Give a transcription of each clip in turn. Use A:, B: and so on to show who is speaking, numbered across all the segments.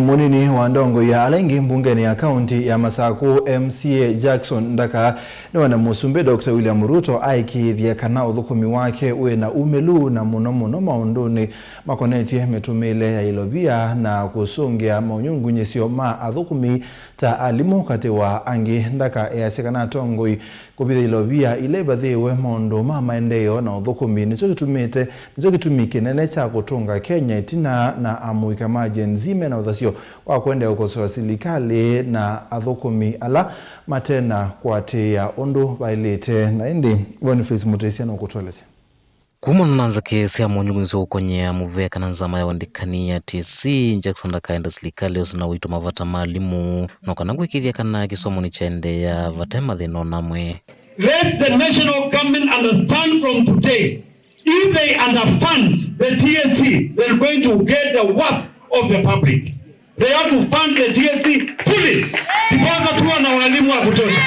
A: Munini wa Ndongo ya Alengi mbungeni ya kaunti ya Masaku MCA Jackson Ndaka ni wana musumbe Dr. William Ruto aikithia kana uthukumi wake we na umelu na muno maunduni makoneti metumile ya ilovia na kusungia maunyungunyesio ma athukumi ta alimu kati wa angi Ndaka ya sekana tongoi kubitha ilovia ile bathiwe maundu ma maendeleo na uthukumi nicho kitumike nene cha kutunga Kenya itina na amuika majenzime na uthasio wa kwenda ukosoa serikali na athukumi ala matena kwatia undu bailete na indi Boniface Mutesia na kutweleza
B: kuma nanza kesi ya mwenyumizo kwenye muveka na nzama ya wandikani ya TC Jackson Ndaka enda serikali usina wito mavata malimu nokanangu ikithia kana kisomo ni chaende ya vatema dhino namwe.
C: Let the national government understand from today, if they underfund the TSC, they're going to get the work of the public. They have to fund the TSC fully because tuwa na walimu wa kutosha.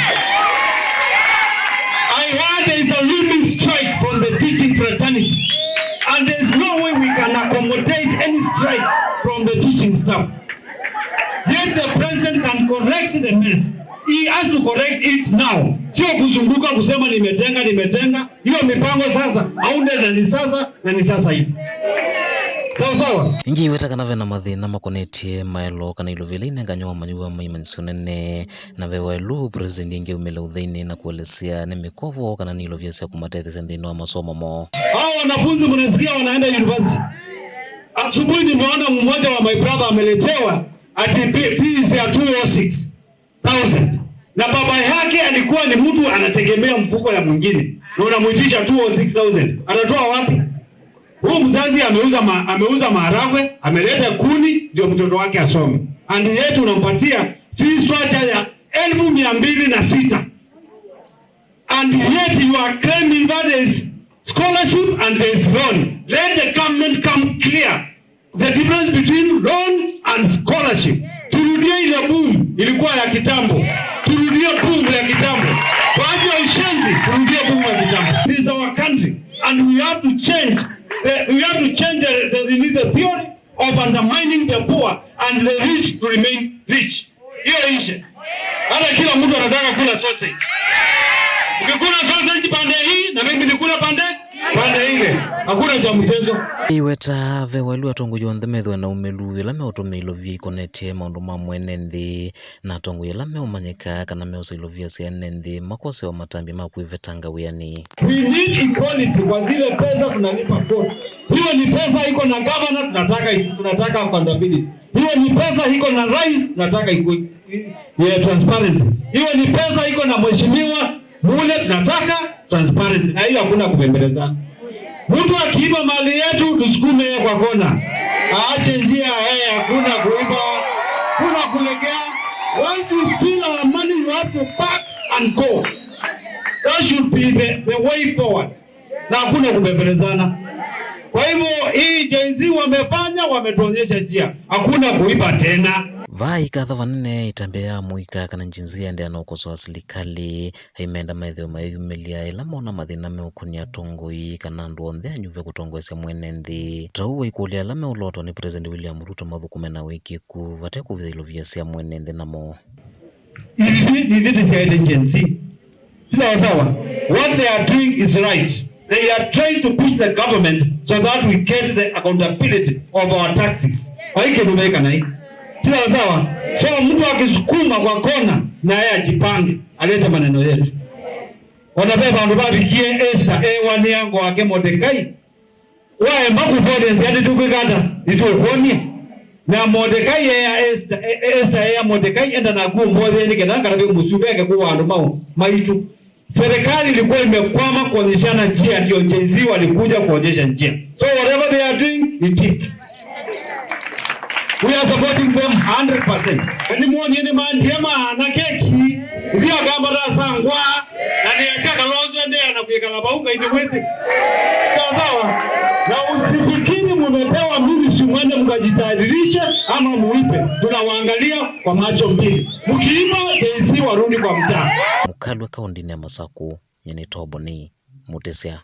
C: I heard there is a looming strike from the teaching fraternity, and there is no way we can accommodate any strike from the teaching staff. Yet the president can correct the mess. He has to correct it now. Sio kuzunguka kusema nimetenga. Hiyo mipango sasa haunda ni sasa hivi. Sawa.
B: Ingi weta kanave na mathina makonetie maelo kana ilovile inenganywa manyuwa maimanisonene na vewa elu president ingi umele udhaini na kuwalesia ne mikovo kana nilovia siya kumatete sendino wa masomo mo.
C: Hao wanafunzi mnasikia wanaenda university. Asubuhi nimeona mmoja wa my brother ameletewa ati fees ya 206,000. Na baba yake alikuwa ni mtu anategemea mfuko ya mwingine. Na unamuitisha 206,000. Atatoa wapi? Huyu mzazi ameuza maharagwe, ameleta kuni ndio mtoto wake asome. And yetu unampatia fee structure ya 2,206. And yet you are claiming that there is scholarship and there is loan. Let the government come clear the difference between loan and scholarship. Turudie ile boom ilikuwa ya kitambo. Turudie boom ya kitambo. Waache ushenzi, turudie boom ya kitambo. This is our country and we have to change the theory of undermining the poor and the rich to remain rich. Hiyo ishe. Hata kila mtu anataka kula sausage. Ukikula sausage pande hii na mimi nikula pande ile. Hakuna cha mchezo.
B: Iweta vewelu atongo yondhemethwe na umelu yelame otomeilovia ikonetie maundu mamwene nthi na atongo yelame umanyika kana meusa ilovia siane nthi makose wa matambi makuivetanga wiani.
C: We need equality kwa zile pesa tunalipa kodi. Hiyo ni pesa iko na governor tunataka accountability. Hiyo ni pesa iko na rais tunataka transparency. Hiyo ni pesa iko na mheshimiwa mule tunataka transparency. Na hiyo hakuna kubembelezana. Mtu akiiba mali yetu tusukume kwa kona. Aache njia hakuna kuiba, kuna kulegea. Once you steal our money you have to pack and go. That should be the way forward. Na hakuna kubembelezana. Kwa hivyo hii jenzi wametuonyesha njia. Hakuna kuiba tena.
B: Vai kadha wanene itambea muika kana njinzia ndia na ukosoa serikali haimenda maithio mayumilia ila mona mathina meukunia tongoi kana nduondhea nyuve kutongoesya mwene nthi tauwa ikulia lame uloto ni President William Ruto mathukume na wiki kuvate kuvitha ilovia sia mwene nthi namo.
C: Sawa. What they are doing is right. They are trying to push the government so that we get the accountability of our taxes. Haike numeka na hii. Sawa. So mtu akisukuma kwa kona na yeye ajipange alete maneno yetu. Wanabeba ndo babikie Esther wani yango wake Mordekai. Wae makutode nziadi tukikata ituokonie. Na Mordekai ya Esther ya Mordekai enda na guo mbodhe ni kenanga rabi musubeke kwa ando maitu. Serikali ilikuwa imekwama kuonyeshana njia, ndio jenzi walikuja kuonyesha njia. So whatever they are doing, it is. We are supporting them 100%. Kani mwoni ni manjema na keki, ndio kama rasangwa, na niacha kalonzo ndiye anakuika na bauka ili mwezi. Sawa. Na usifikiri mmepewa ministry mwende mkajitadirisha ama muipe. Tunawaangalia kwa macho mbili. Mkiiba jenzi warudi kwa mtaa.
B: Mukalwe kaundini ya Masaku, Yenitobo ni Mutesia.